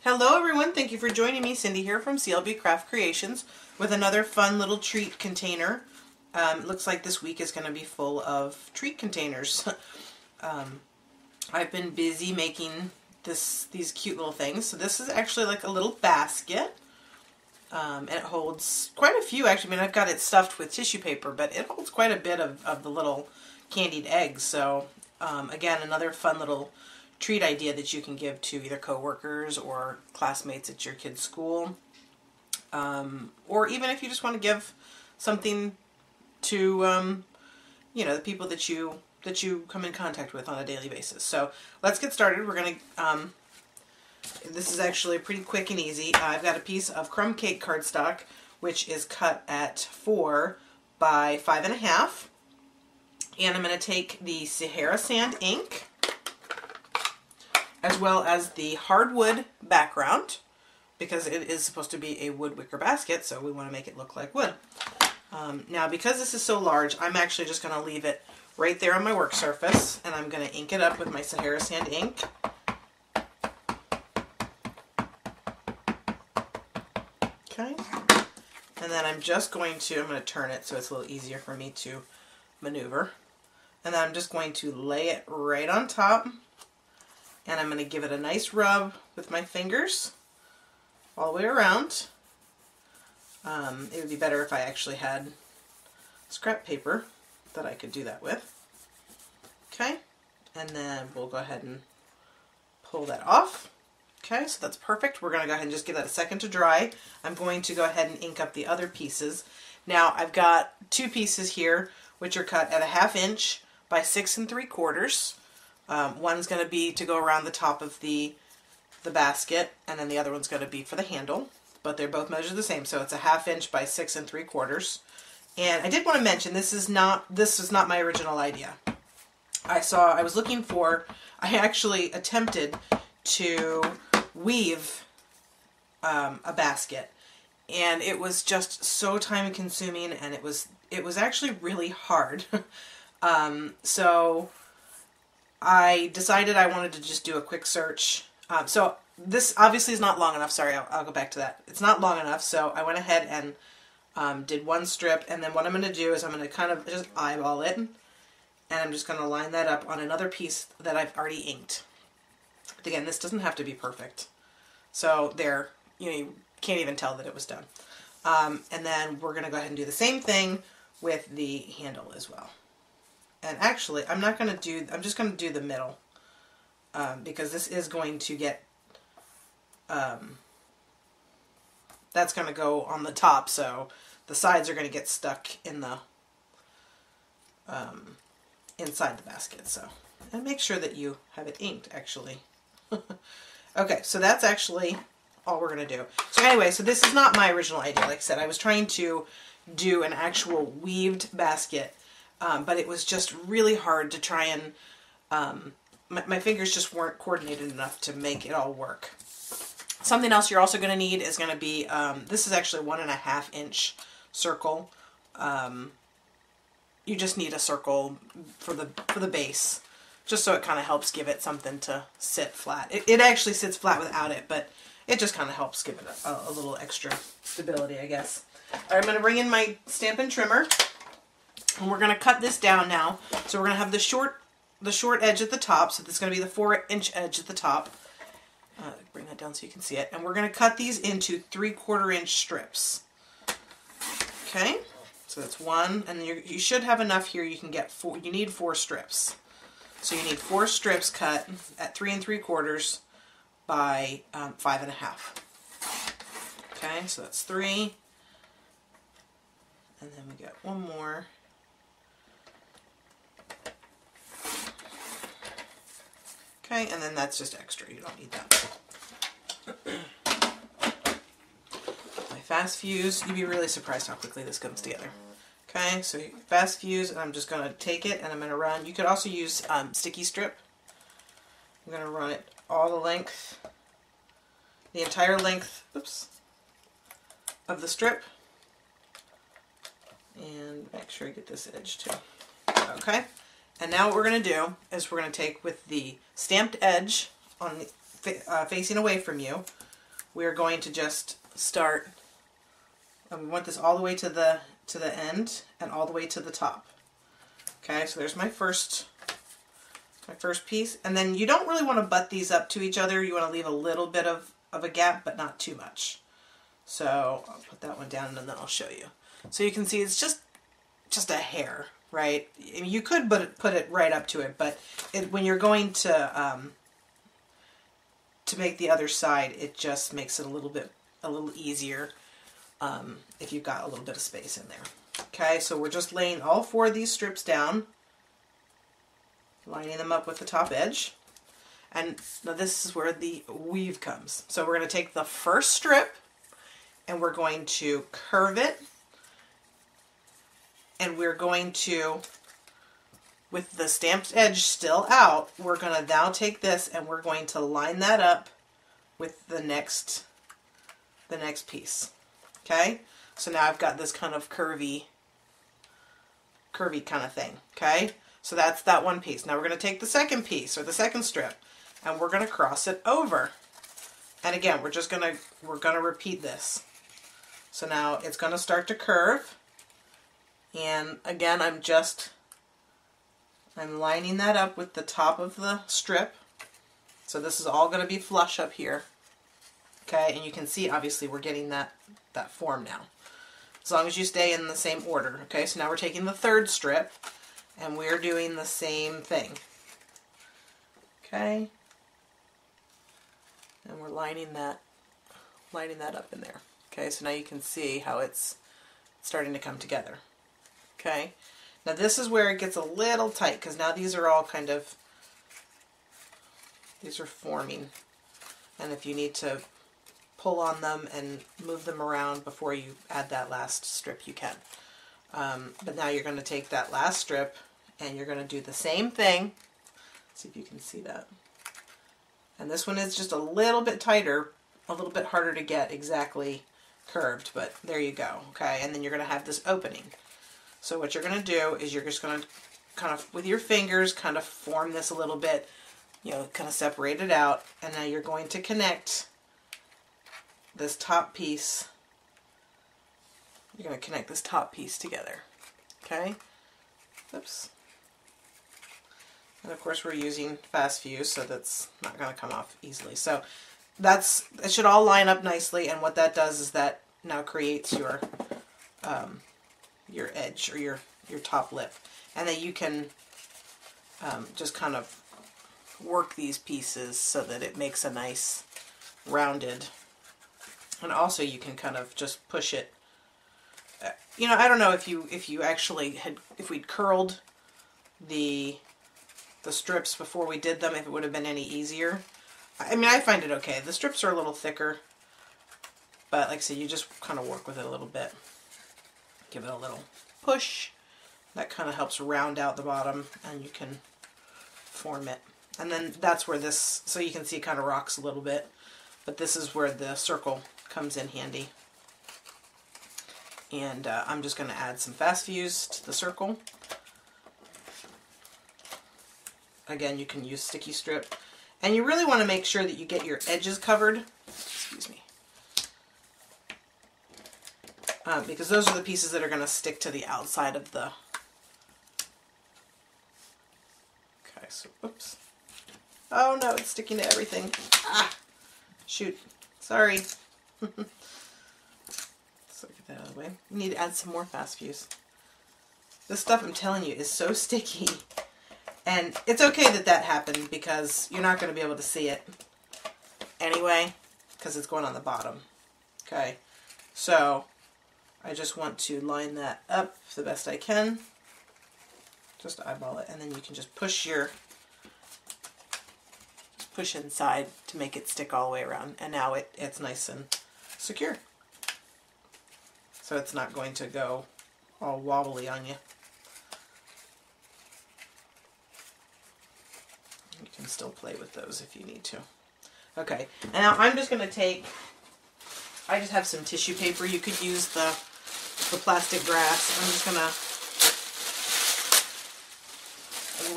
Hello everyone, thank you for joining me. Cindy here from CLB Craft Creations with another fun little treat container. It looks like this week is going to be full of treat containers. I've been busy making these cute little things. So this is actually like a little basket. And it holds quite a few actually. I mean, I've got it stuffed with tissue paper, but it holds quite a bit of the little candied eggs. So again, another fun little treat idea that you can give to either co-workers or classmates at your kid's school, or even if you just want to give something to you know, the people that you come in contact with on a daily basis. So let's get started. We're gonna this is actually pretty quick and easy. I've got a piece of crumb cake cardstock which is cut at 4 by 5.5, and I'm going to take the Sahara sand ink as well as the hardwood background, because it is supposed to be a wood wicker basket, so we want to make it look like wood. Now, because this is so large, I'm actually just going to leave it right there on my work surface, and I'm going to ink it up with my Sahara sand ink. Okay, and then I'm going to turn it so it's a little easier for me to maneuver, and then I'm just going to lay it right on top. And I'm going to give it a nice rub with my fingers all the way around. It would be better if I actually had scrap paper that I could do that with. Okay, and then we'll go ahead and pull that off. Okay, so that's perfect. We're going to go ahead and just give that a second to dry. I'm going to go ahead and ink up the other pieces. Now I've got two pieces here which are cut at 1/2 inch by 6 3/4. One's going to be to go around the top of the basket, and then the other one's going to be for the handle, but they're both measured the same, so it's 1/2 inch by 6 3/4. And I did want to mention, this is not my original idea. I actually attempted to weave a basket, and it was just so time consuming, and it was actually really hard. So I decided I wanted to just do a quick search. So this obviously is not long enough. Sorry, I'll go back to that. It's not long enough, so I went ahead and did one strip, and then what I'm going to do is I'm going to kind of just eyeball it, and I'm just going to line that up on another piece that I've already inked. But again, this doesn't have to be perfect. So there, you can't even tell that it was done. And then we're going to go ahead and do the same thing with the handle as well. And actually, I'm just going to do the middle, because this is going to get, that's going to go on the top, so the sides are going to get stuck in the, inside the basket. So, and make sure that you have it inked, actually. Okay, so that's actually all we're going to do. So anyway, so this is not my original idea. Like I said, I was trying to do an actual weaved basket, but it was just really hard to try and, my fingers just weren't coordinated enough to make it all work. Something else you're also going to need is going to be, this is actually 1.5 inch circle. You just need a circle for the base, just so it kind of helps give it something to sit flat. It actually sits flat without it, but it just kind of helps give it a little extra stability, I guess. All right, I'm going to bring in my Stampin' Trimmer. And we're going to cut this down now. So we're going to have the short edge at the top. So this is going to be the 4-inch edge at the top. Bring that down so you can see it. And we're going to cut these into 3/4 inch strips. Okay, so that's one. And you should have enough here. You can get 4. You need 4 strips. So you need 4 strips cut at 3 3/4 by 5.5. Okay, so that's 3. And then we got one more. Okay, and then that's just extra. You don't need that. My fast fuse, you'd be really surprised how quickly this comes together. Okay, so fast fuse, and I'm just going to take it and I'm going to run. You could also use sticky strip. I'm going to run it all the length, the entire length, oops, of the strip. And make sure I get this edge too. Okay, and now what we're going to do is we're going to take with the stamped edge on the, facing away from you, we're going to just start, and we want this all the way to the end and all the way to the top. Okay, so there's my first piece, and then you don't really want to butt these up to each other. You want to leave a little bit of a gap, but not too much. So I'll put that one down and then I'll show you. So you can see it's just a hair, right? I mean, you could put it right up to it, but when you're going to make the other side, it just makes it a little easier if you've got a little bit of space in there. Okay, so we're just laying all 4 of these strips down, lining them up with the top edge. And now this is where the weave comes. So we're going to take the first strip and we're going to curve it, and we're going to, with the stamped edge still out, we're going to now take this and we're going to line that up with the next piece. Okay, so now I've got this kind of curvy kind of thing. Okay, so that's that one piece. Now we're going to take the second piece, or the second strip, and we're going to cross it over. And again, we're going to repeat this. So now it's going to start to curve, and again I'm lining that up with the top of the strip. So this is all going to be flush up here. Okay, and you can see obviously we're getting that form now, as long as you stay in the same order. Okay, so now we're taking the third strip and we're doing the same thing. Okay, and we're lining that up in there. Okay, so now you can see how it's starting to come together. Okay, now this is where it gets a little tight, because now these are all these are forming, and if you need to pull on them and move them around before you add that last strip, you can. But now you're going to take that last strip and you're going to do the same thing. See if you can see that. And this one is just a little bit tighter, a little bit harder to get exactly curved, but there you go. Okay, and then you're going to have this opening. So what you're going to do is you're just going to kind of, with your fingers, kind of form this a little bit, you know, kind of separate it out, and now you're going to connect this top piece. You're going to connect this top piece together. Okay? Oops. And of course we're using fast fuse, so that's not going to come off easily. So it should all line up nicely, and what that does is that now creates your edge, or your top lip. And then you can just kind of work these pieces so that it makes a nice rounded. And also you can kind of just push it. You know, I don't know if you actually if we'd curled the strips before we did them, if it would have been any easier. I mean, I find it okay. The strips are a little thicker, but like I said, you just kind of work with it a little bit. Give it a little push. That kind of helps round out the bottom, and you can form it. And then that's where this, so you can see it kind of rocks a little bit, but this is where the circle comes in handy. And I'm just going to add some fast fuse to the circle. Again, you can use sticky strip. And you really want to make sure that you get your edges covered. Excuse me. Because those are the pieces that are going to stick to the outside of the... Okay, so, oops. Oh no, it's sticking to everything. Ah! Shoot. Sorry. So get that out of the way. You need to add some more fast fuse. This stuff, I'm telling you, is so sticky. And it's okay that that happened, because you're not going to be able to see it anyway, because it's going on the bottom. Okay, so I just want to line that up the best I can. Just eyeball it, and then you can just push inside to make it stick all the way around. And now it's nice and secure. So it's not going to go all wobbly on you. You can still play with those if you need to. Okay, and now I'm just going to take, I just have some tissue paper. You could use the plastic grass. I'm just going to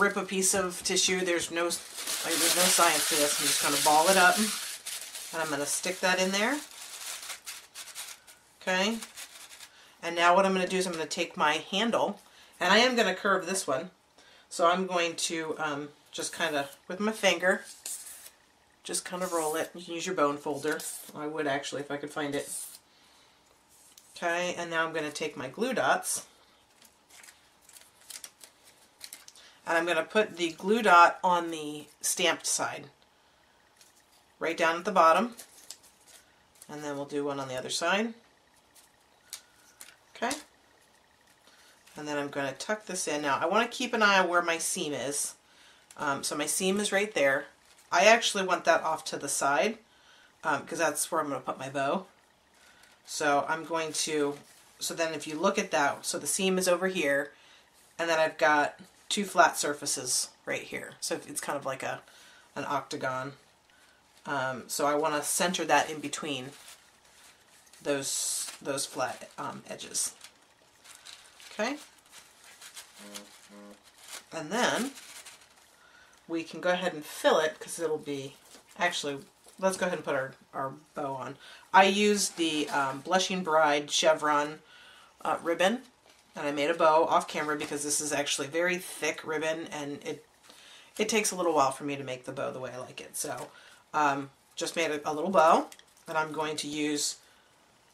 rip a piece of tissue. There's no science to this. I'm just going to ball it up. And I'm going to stick that in there. Okay. And now what I'm going to do is I'm going to take my handle, and I am going to curve this one. So I'm going to just kind of, with my finger, just kind of roll it. You can use your bone folder. I would actually if I could find it. Okay, and now I'm going to take my glue dots, and I'm going to put the glue dot on the stamped side, right down at the bottom, and then we'll do one on the other side. Okay, and then I'm going to tuck this in. Now I want to keep an eye on where my seam is. So my seam is right there. I actually want that off to the side because that's where I'm going to put my bow. So I'm going to, so then if you look at that, so the seam is over here, and then I've got two flat surfaces right here. So it's kind of like an octagon. So I want to center that in between those flat edges. Okay? And then we can go ahead and fill it because it'll be, actually, let's go ahead and put our bow on. I used the Blushing Bride chevron ribbon, and I made a bow off camera because this is actually very thick ribbon, and it takes a little while for me to make the bow the way I like it. So just made a little bow, and I'm going to use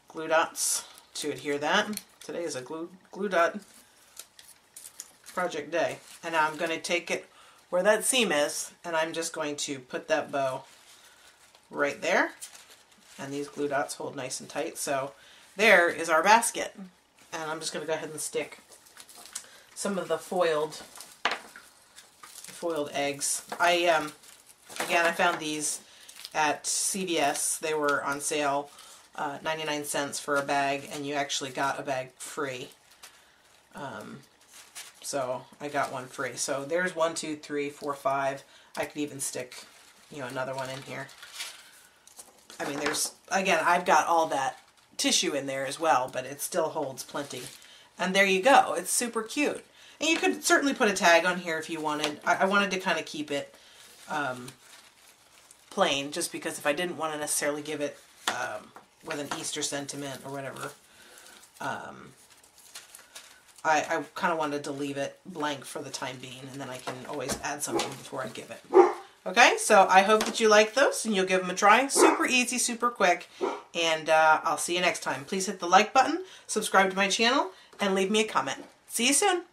glue dots to adhere that. Today is a glue dot project day. And now I'm going to take it where that seam is, and I'm just going to put that bow right there. And these glue dots hold nice and tight. So there is our basket. And I'm just going to go ahead and stick some of the foiled eggs. Again, I found these at CVS. They were on sale, 99 cents for a bag, and you actually got a bag free. So I got one free. So there's 1, 2, 3, 4, 5. I could even stick, another one in here. I mean, again, I've got all that tissue in there as well, but it still holds plenty. And there you go. It's super cute. And you could certainly put a tag on here if you wanted. I wanted to kind of keep it plain, just because if I didn't want to necessarily give it with an Easter sentiment or whatever, I kind of wanted to leave it blank for the time being, and then I can always add something before I give it. Okay, so I hope that you like those and you'll give them a try. Super easy, super quick, and I'll see you next time. Please hit the like button, subscribe to my channel, and leave me a comment. See you soon.